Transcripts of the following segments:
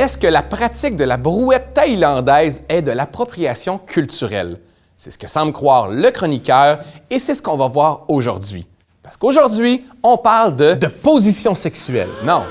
Est-ce que la pratique de la brouette thaïlandaise est de l'appropriation culturelle? C'est ce que semble croire le chroniqueur et c'est ce qu'on va voir aujourd'hui. Parce qu'aujourd'hui, on parle de position sexuelle. Non,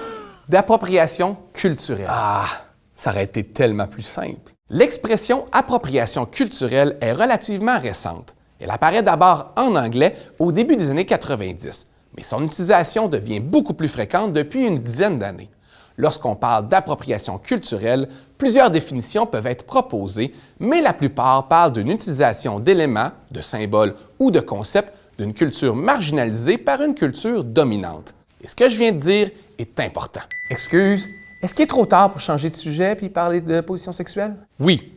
d'appropriation culturelle. Ah, ça aurait été tellement plus simple. L'expression appropriation culturelle est relativement récente. Elle apparaît d'abord en anglais au début des années 90, mais son utilisation devient beaucoup plus fréquente depuis une dizaine d'années. Lorsqu'on parle d'appropriation culturelle, plusieurs définitions peuvent être proposées, mais la plupart parlent d'une utilisation d'éléments, de symboles ou de concepts d'une culture marginalisée par une culture dominante. Et ce que je viens de dire est important. Excuse, est-ce qu'il est trop tard pour changer de sujet puis parler de position sexuelle? Oui.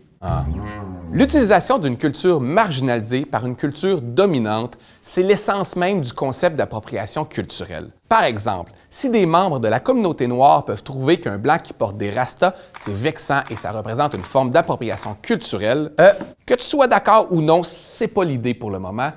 L'utilisation d'une culture marginalisée par une culture dominante, c'est l'essence même du concept d'appropriation culturelle. Par exemple, si des membres de la communauté noire peuvent trouver qu'un blanc qui porte des rastas, c'est vexant et ça représente une forme d'appropriation culturelle, que tu sois d'accord ou non, c'est pas l'idée pour le moment.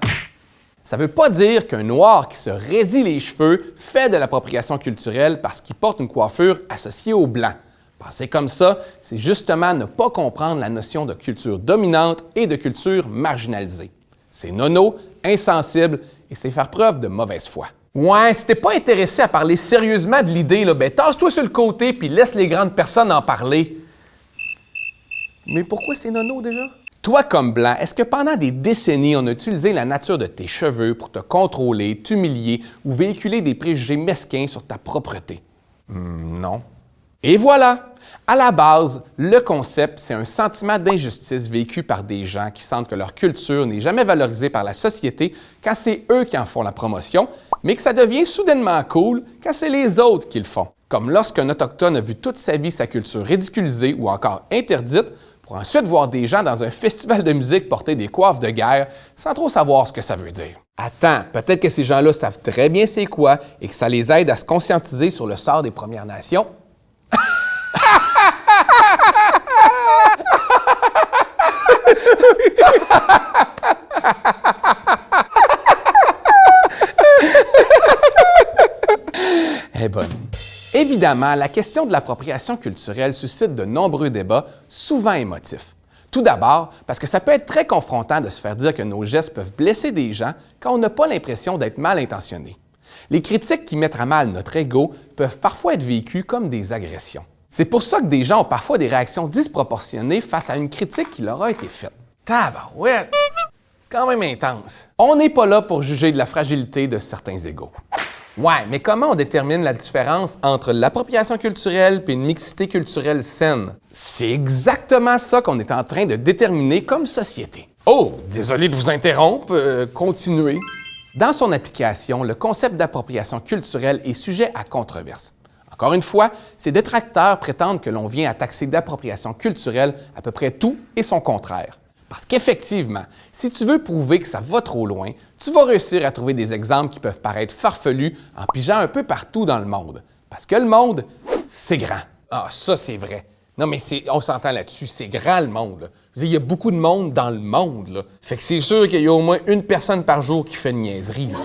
Ça ne veut pas dire qu'un noir qui se raidit les cheveux fait de l'appropriation culturelle parce qu'il porte une coiffure associée au blanc. Penser comme ça, c'est justement ne pas comprendre la notion de culture dominante et de culture marginalisée. C'est nono, insensible et c'est faire preuve de mauvaise foi. Ouais, si t'es pas intéressé à parler sérieusement de l'idée, ben tasse-toi sur le côté puis laisse les grandes personnes en parler. Mais pourquoi c'est nono déjà? Toi, comme blanc, est-ce que pendant des décennies, on a utilisé la nature de tes cheveux pour te contrôler, t'humilier ou véhiculer des préjugés mesquins sur ta propreté? Non. Et voilà! À la base, le concept, c'est un sentiment d'injustice vécu par des gens qui sentent que leur culture n'est jamais valorisée par la société quand c'est eux qui en font la promotion, mais que ça devient soudainement cool quand c'est les autres qui le font. Comme lorsqu'un Autochtone a vu toute sa vie sa culture ridiculisée ou encore interdite, pour ensuite voir des gens dans un festival de musique porter des coiffes de guerre sans trop savoir ce que ça veut dire. Attends, peut-être que ces gens-là savent très bien c'est quoi et que ça les aide à se conscientiser sur le sort des Premières Nations. Elle est bonne. Évidemment, la question de l'appropriation culturelle suscite de nombreux débats, souvent émotifs. Tout d'abord, parce que ça peut être très confrontant de se faire dire que nos gestes peuvent blesser des gens quand on n'a pas l'impression d'être mal intentionné. Les critiques qui mettent à mal notre ego peuvent parfois être vécues comme des agressions. C'est pour ça que des gens ont parfois des réactions disproportionnées face à une critique qui leur a été faite. Tabarouette! C'est quand même intense. On n'est pas là pour juger de la fragilité de certains égos. Ouais, mais comment on détermine la différence entre l'appropriation culturelle et une mixité culturelle saine? C'est exactement ça qu'on est en train de déterminer comme société. Oh, désolé de vous interrompre, continuez. Dans son application, le concept d'appropriation culturelle est sujet à controverse. Encore une fois, ces détracteurs prétendent que l'on vient à taxer d'appropriation culturelle à peu près tout et son contraire. Parce qu'effectivement, si tu veux prouver que ça va trop loin, tu vas réussir à trouver des exemples qui peuvent paraître farfelus en pigeant un peu partout dans le monde. Parce que le monde, c'est grand. Ah, ça, c'est vrai. Non, mais on s'entend là-dessus, c'est grand le monde. Là. Je veux dire, il y a beaucoup de monde dans le monde. Là. Fait que c'est sûr qu'il y a au moins une personne par jour qui fait une niaiserie. Là.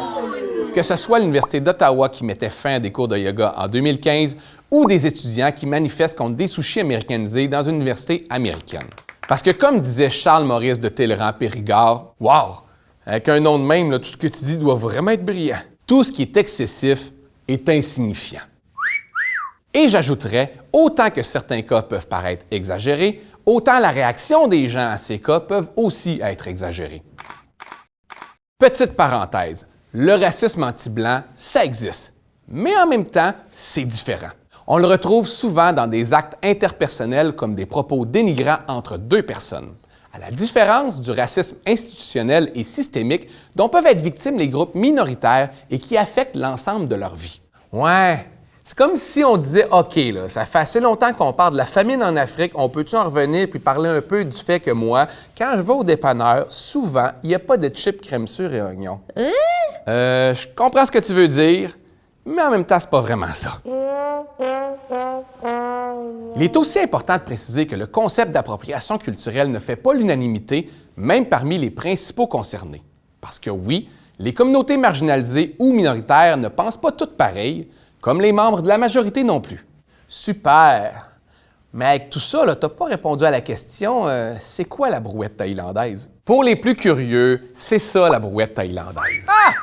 Que ce soit l'Université d'Ottawa qui mettait fin à des cours de yoga en 2015 ou des étudiants qui manifestent contre des sushis américanisés dans une université américaine. Parce que comme disait Charles Maurice de Talleyrand-Périgord, « Wow! Avec un nom de même, là, tout ce que tu dis doit vraiment être brillant. Tout ce qui est excessif est insignifiant. » Et j'ajouterais, autant que certains cas peuvent paraître exagérés, autant la réaction des gens à ces cas peuvent aussi être exagérées. Petite parenthèse, le racisme anti-blanc, ça existe. Mais en même temps, c'est différent. On le retrouve souvent dans des actes interpersonnels comme des propos dénigrants entre deux personnes. À la différence du racisme institutionnel et systémique dont peuvent être victimes les groupes minoritaires et qui affectent l'ensemble de leur vie. Ouais, c'est comme si on disait « OK, là, ça fait assez longtemps qu'on parle de la famine en Afrique, on peut-tu en revenir puis parler un peu du fait que moi, quand je vais au dépanneur, souvent, il n'y a pas de chips crème sure et oignons. Je comprends ce que tu veux dire, mais en même temps, c'est pas vraiment ça. Il est aussi important de préciser que le concept d'appropriation culturelle ne fait pas l'unanimité, même parmi les principaux concernés. Parce que oui, les communautés marginalisées ou minoritaires ne pensent pas toutes pareilles, comme les membres de la majorité non plus. Super! Mais avec tout ça, tu n'as pas répondu à la question c'est quoi la brouette thaïlandaise? Pour les plus curieux, c'est ça la brouette thaïlandaise. Ah!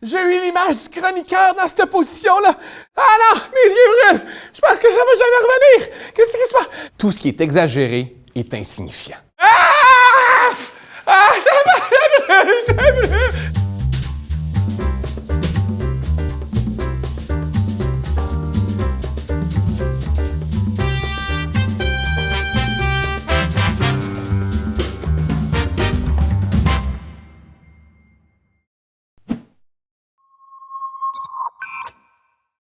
J'ai eu l'image du chroniqueur dans cette position-là. Ah non, mes yeux brûlent. Je pense que ça va jamais revenir. Qu'est-ce qui se passe? Tout ce qui est exagéré est insignifiant. Ah! Ah! Ça brûle!